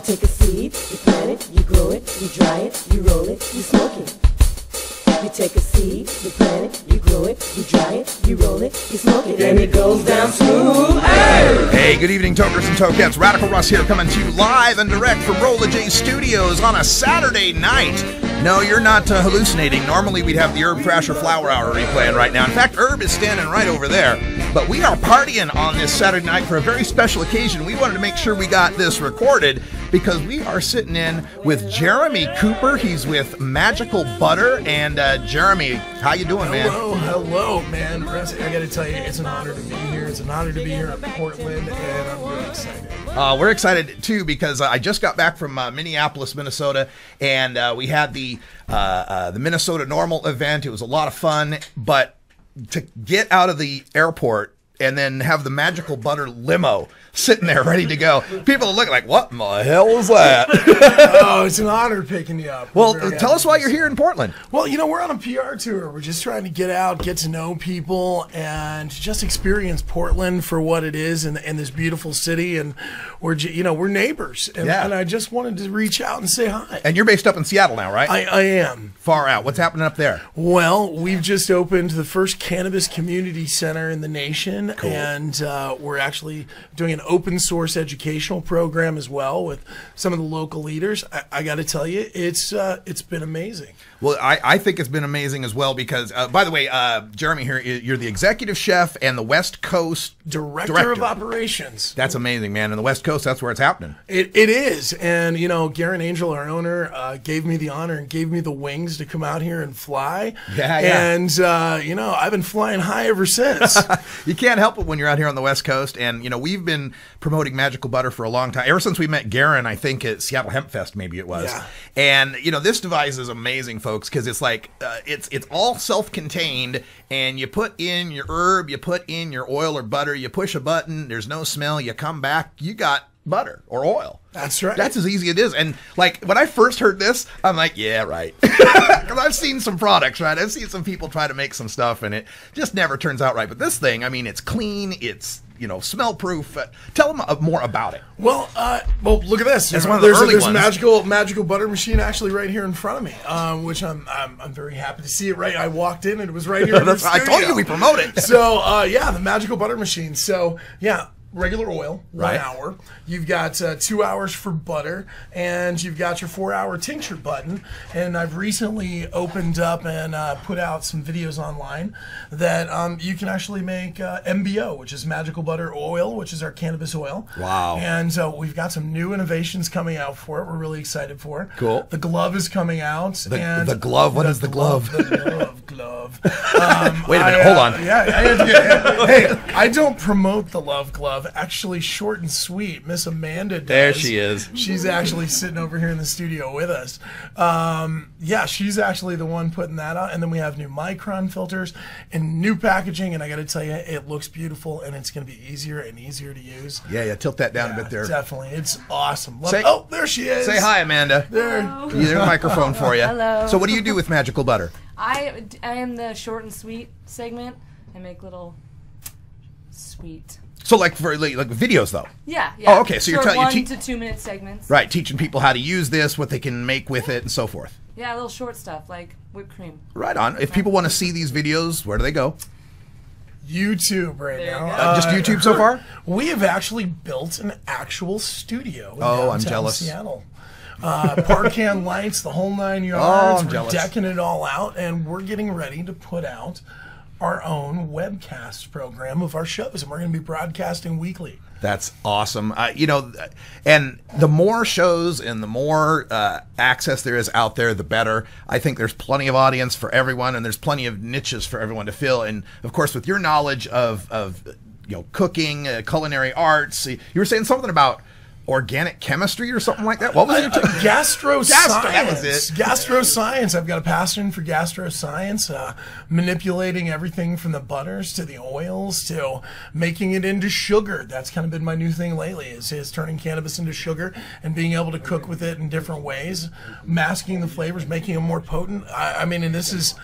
You take a seed, you plant it, you grow it, you dry it, you roll it, you smoke it. You take a seed, you plant it, you grow it, you dry it, you roll it, you smoke it, and it goes down smooth. Hey! Hey, good evening, Tokers and Tokettes. Radical Russ here, coming to you live and direct from Rolla J Studios on a Saturday night. No, you're not hallucinating. Normally we'd have the Herb Thrasher Flower Hour replaying right now. In fact, Herb is standing right over there. But we are partying on this Saturday night for a very special occasion. We wanted to make sure we got this recorded because we are sitting in with Jeremy Cooper. He's with Magical Butter. And Jeremy, how you doing, man? Hello, man. Russ, I got to tell you, it's an honor to be here. It's an honor to be here in Portland, and I'm really excited. We're excited, too, because I just got back from Minneapolis, Minnesota, and we had the Minnesota Normal event. It was a lot of fun, but to get out of the airport and then have the Magical Butter limo sitting there ready to go, people are looking like, what in the hell was that? Oh, it's an honor picking you up. Well, tell us why you're here in Portland. Well, you know, we're on a PR tour. We're just trying to get out, get to know people, and just experience Portland for what it is and this beautiful city. And we're neighbors. And I just wanted to reach out and say hi. And you're based up in Seattle now, right? I am. Far out. What's happening up there? Well, we've just opened the first cannabis community center in the nation. Cool. And we're actually doing an open source educational program as well with some of the local leaders. I got to tell you, it's been amazing. Well, I think it's been amazing as well because, by the way, Jeremy here, you're the executive chef and the West Coast Director of Operations. That's amazing, man. And the West Coast, that's where it's happening. It is. And, you know, Garen Angel, our owner, gave me the honor and gave me the wings to come out here and fly. Yeah. And, you know, I've been flying high ever since. You can't help it when you're out here on the West Coast. And, you know, we've been promoting Magical Butter for a long time. Ever since we met Garen, I think at Seattle Hemp Fest, maybe it was. Yeah. And, you know, this device is amazing, folks, because it's like, it's all self-contained, and you put in your herb, you put in your oil or butter, you push a button, there's no smell, you come back, you got butter or oil. That's right. That's as easy as it is. And like when I first heard this, I'm like, yeah, right. Because I've seen some products, right? I've seen some people try to make some stuff and it just never turns out right. But this thing, I mean, it's clean, it's, you know, smell proof. Tell them more about it. Well, look at this. It's one of the early ones. Magical butter machine actually right here in front of me, which I'm very happy to see it. Right, I walked in and it was right here. I told you we promote it. So yeah, the Magical Butter Machine. So yeah. Regular oil, 1 hour. You've got 2 hours for butter, and you've got your 4-hour tincture button. And I've recently opened up and put out some videos online that you can actually make MBO, which is Magical Butter Oil, which is our cannabis oil. Wow. And we've got some new innovations coming out for it. We're really excited for it. Cool. The glove is coming out. The glove? What is the glove? The glove. Wait a minute, hold on. Hey, I don't promote the love glove. Actually, short and sweet, Miss Amanda does. There she is. She's actually sitting over here in the studio with us. Yeah, she's actually the one putting that out. And then we have new micron filters and new packaging. And I got to tell you, it looks beautiful, and it's going to be easier and easier to use. Yeah, tilt that down a bit there. Definitely. It's awesome. Oh, there she is. Say hi, Amanda. There. There's a microphone for you. Hello. So what do you do with Magical Butter? I am the short and sweet segment. I make little sweet. So like for like videos though. Yeah. Oh, okay. So you're telling 1 to 2 minute segments. Right, teaching people how to use this, what they can make with it, and so forth. Yeah, little short stuff like whipped cream. Right on. If people want to see these videos, where do they go? YouTube right now. Just YouTube so far? We have actually built an actual studio. Oh, I'm jealous. Seattle. Parcan lights, the whole 9 yards. Oh, I'm we're jealous. Decking it all out, and we're getting ready to put out our own webcast program of our shows, and we're going to be broadcasting weekly. That's awesome. You know, and the more shows and the more access there is out there, the better. I think there's plenty of audience for everyone, and there's plenty of niches for everyone to fill. And of course, with your knowledge of you know, cooking, culinary arts, you were saying something about organic chemistry or something like that. What was it? Gastroscience. That was it. Gastroscience. I've got a passion for gastroscience, manipulating everything from the butters to the oils to making it into sugar. That's kind of been my new thing lately, is turning cannabis into sugar and being able to cook with it in different ways, masking the flavors, making them more potent. I mean, and this is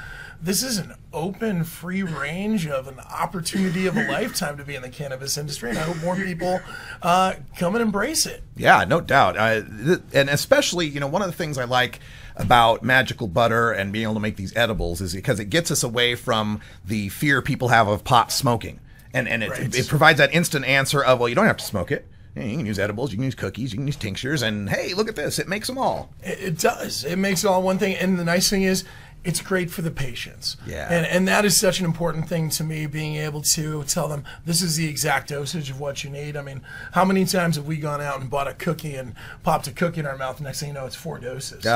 this is an open, free range of an opportunity of a lifetime to be in the cannabis industry, and I hope more people come and embrace it. Yeah, no doubt. And especially, one of the things I like about magical butter and being able to make these edibles is because it gets us away from the fear people have of pot smoking. And it provides that instant answer of, well, you don't have to smoke it. You can use edibles, you can use cookies, you can use tinctures, and hey, look at this. It makes them all. It does. It makes it all one thing. And the nice thing is, it's great for the patients. Yeah. And that is such an important thing to me, being able to tell them this is the exact dosage of what you need. I mean, how many times have we gone out and bought a cookie and popped a cookie in our mouth, and next thing you know, it's 4 doses.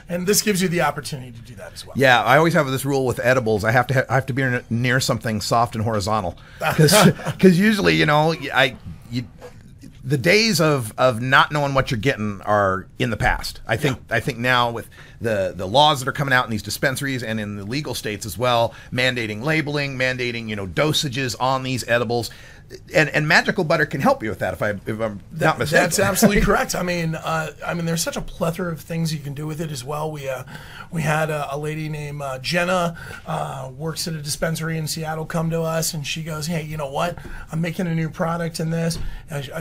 And this gives you the opportunity to do that as well. Yeah, I always have this rule with edibles. I have to be near something soft and horizontal. Because usually, the days of not knowing what you're getting are in the past. I think now with the laws that are coming out in these dispensaries and in the legal states as well, mandating labeling, mandating dosages on these edibles, and magical butter can help you with that. If I'm not mistaken, that's absolutely correct. I mean, there's such a plethora of things you can do with it as well. We had a lady named Jenna, works at a dispensary in Seattle, come to us, and she goes, "Hey, you know what? I'm making a new product in this."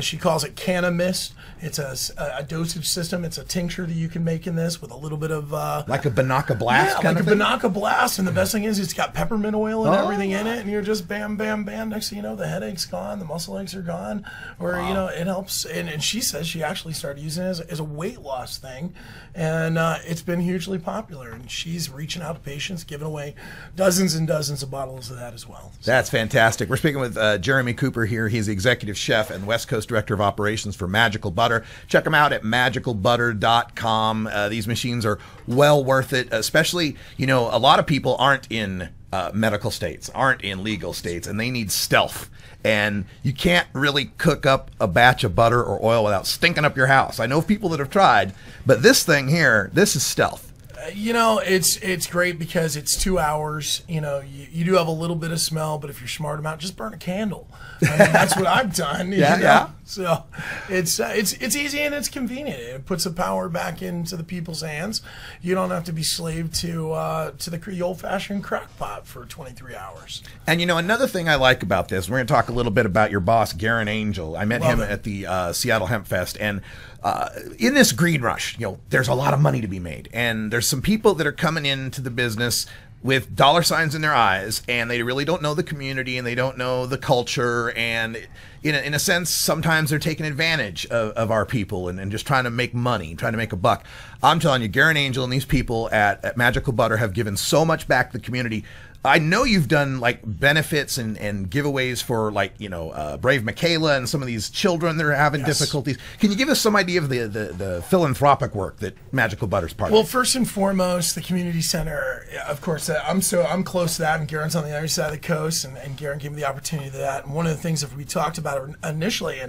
She calls it Canna Mist. It's a dosage system. It's a tincture that you can make in this with a little bit of like a Banaka Blast. Yeah, kind like of a Banaka Blast. And the best thing is, it's got peppermint oil and everything in it, and you're just bam, bam, bam. Next thing you know, the headache's gone, the muscle aches are gone, or it helps. And she says she actually started using it as a weight loss thing, and it's been hugely popular. And she's reaching out to patients, giving away dozens and dozens of bottles of that as well. So. That's fantastic. We're speaking with Jeremy Cooper here. He's the executive chef and West Coast director of operations for Magical Butter. Check him out at magicalbutter.com. These machines are well worth it, especially, a lot of people aren't in medical states, aren't in legal states, and they need stealth. And you can't really cook up a batch of butter or oil without stinking up your house. I know of people that have tried, but this thing here, this is stealth. It's great because it's 2 hours. You do have a little bit of smell, but if you're smart about it, just burn a candle. I mean, that's what I've done. Yeah. So it's easy and it's convenient. It puts the power back into the people's hands. You don't have to be slave to the old-fashioned crock pot for 23 hours. And another thing I like about this, we're going to talk a little bit about your boss, Garen Angel. I met him at the Seattle Hemp Fest, and in this green rush, there's a lot of money to be made, and there's some people that are coming into the business with dollar signs in their eyes, and they really don't know the community, and they don't know the culture, and in a sense, sometimes they're taking advantage of our people and just trying to make money, trying to make a buck. I'm telling you, Garen Angel and these people at Magical Butter have given so much back to the community. I know you've done like benefits and giveaways for Brave Michaela and some of these children that are having difficulties. Can you give us some idea of the philanthropic work that Magical Butter's part of? Well, first and foremost, the community center. Of course, I'm close to that, and Garen's on the other side of the coast, and Garen gave me the opportunity to that. And one of the things that we talked about initially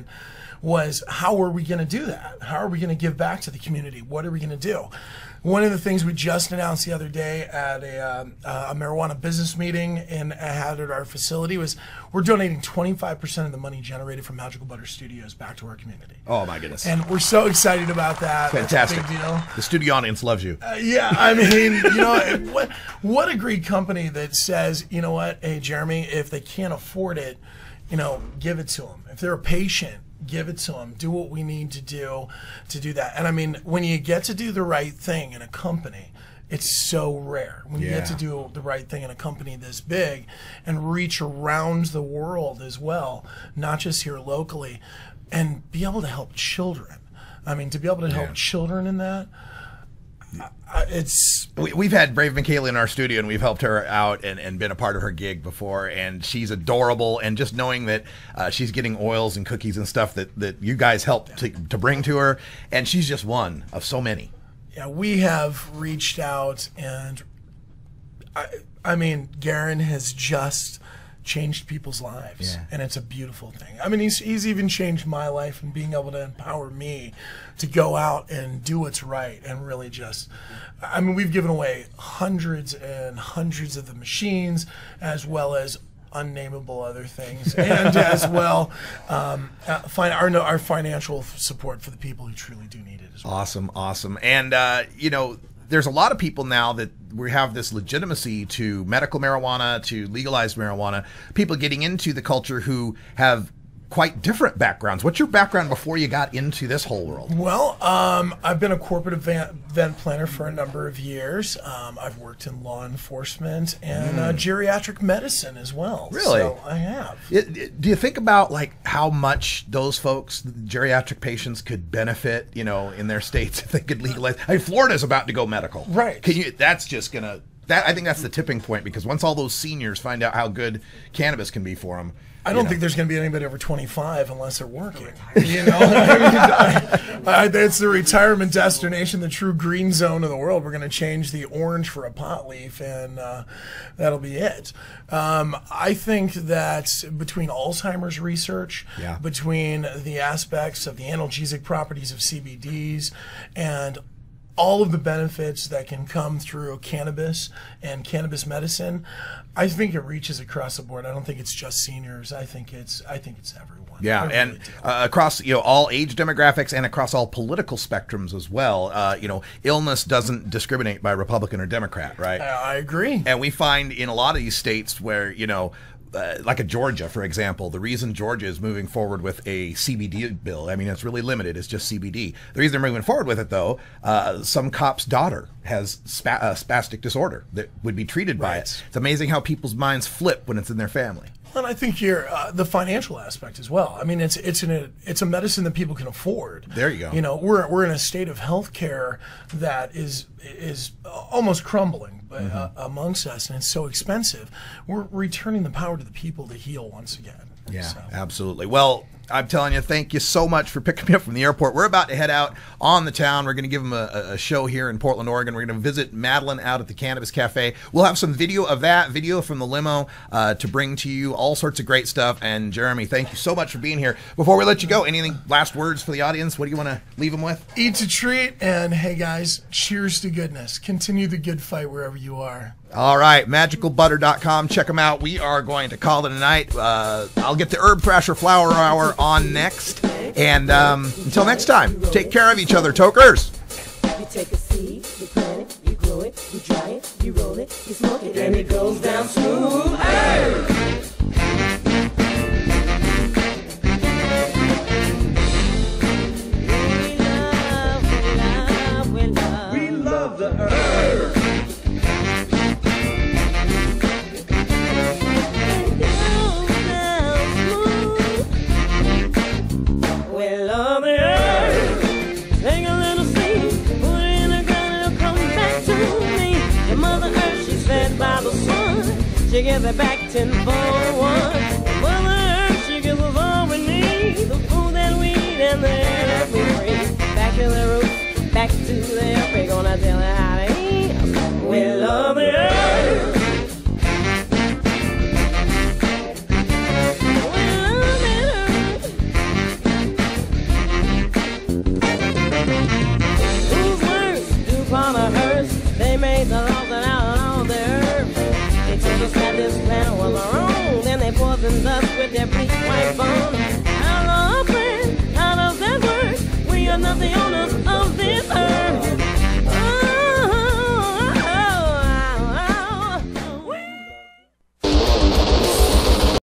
was how are we going to do that? How are we going to give back to the community? What are we going to do? One of the things we just announced the other day at a marijuana business meeting at our facility was we're donating 25% of the money generated from Magical Butter Studios back to our community. Oh, my goodness. And we're so excited about that. Fantastic. That's a big deal. The studio audience loves you. Yeah, I mean, what a great company that says, you know what, hey, Jeremy, if they can't afford it, give it to them. If they're a patient, give it to them. Do what we need to do that. And I mean, when you get to do the right thing in a company, it's so rare. When you get to do the right thing in a company this big and reach around the world as well, not just here locally, and be able to help children. I mean, to be able to help children in that, we've had Brave Michaela in our studio, and we've helped her out and been a part of her gig before, and she's adorable. And just knowing that she's getting oils and cookies and stuff that you guys helped to bring to her, and she's just one of so many. Yeah, we have reached out, and I mean, Garen has just changed people's lives, and it's a beautiful thing. I mean, he's even changed my life, and being able to empower me to go out and do what's right, and really just, I mean, we've given away hundreds and hundreds of the machines, as well as unnameable other things, and as well our financial support for the people who truly do need it as well. Awesome. And there's a lot of people now that we have this legitimacy to medical marijuana, to legalized marijuana, people getting into the culture who have quite different backgrounds. What's your background before you got into this whole world? Well, I've been a corporate event planner for a number of years. I've worked in law enforcement and geriatric medicine as well. Really? So I have. Do you think about like how much those folks, geriatric patients, could benefit, you know, in their states if they could legalize? I mean, Florida's about to go medical. Right. That's just gonna. I think that's the tipping point, because once all those seniors find out how good cannabis can be for them. I don't think there's going to be anybody over 25 unless they're working. You know, I mean, it's the retirement destination, the true green zone of the world. We're going to change the orange for a pot leaf, and that'll be it. I think that between Alzheimer's research, between the aspects of the analgesic properties of CBDs, and all of the benefits that can come through cannabis and cannabis medicine, I think it reaches across the board. I don't think it's just seniors. I think it's everyone. Yeah, really and across all age demographics and across all political spectrums as well. Illness doesn't discriminate by Republican or Democrat, right? I agree. And we find in a lot of these states where like a Georgia, for example, the reason Georgia is moving forward with a CBD bill, I mean, it's really limited, it's just CBD. The reason they're moving forward with it, though, some cop's daughter has spastic disorder that would be treated by it. It's amazing how people's minds flip when it's in their family. And I think the financial aspect as well. I mean, it's a medicine that people can afford. There you go. You know, we're in a state of healthcare that is almost crumbling amongst us, and it's so expensive. We're returning the power to the people to heal once again. Yeah, so. Absolutely. Well, I'm telling you, thank you so much for picking me up from the airport. We're about to head out on the town. We're going to give them a show here in Portland, Oregon. We're going to visit Madeline out at the Cannabis Cafe. We'll have some video of that, video from the limo to bring to you, all sorts of great stuff. And Jeremy, thank you so much for being here. Before we let you go, anything, last words for the audience? What do you want to leave them with? Eat to treat, and hey guys, cheers to goodness. Continue the good fight wherever you are. All right, magicalbutter.com. Check them out. We are going to call it a night. I'll get the Herb Thrasher Flower Hour on next. And until next time, take care of each other, tokers. You take a seed, you plant it, you grow it, you dry it, you roll it, you smoke it, and it goes down smooth. Hey! We love the herb. She gives it back 10 for 1. Mother Earth, she gives us all we need. The food that we eat and the air that we breathe. Back to the roots, back to the earth. We're gonna tell her how to eat. We love the earth. We love the earth. Whose words do Palmer Hearst? They made the laws that outlawed the earth. They told us that this planet was our own. Then they poisoned us with their bleach white bones.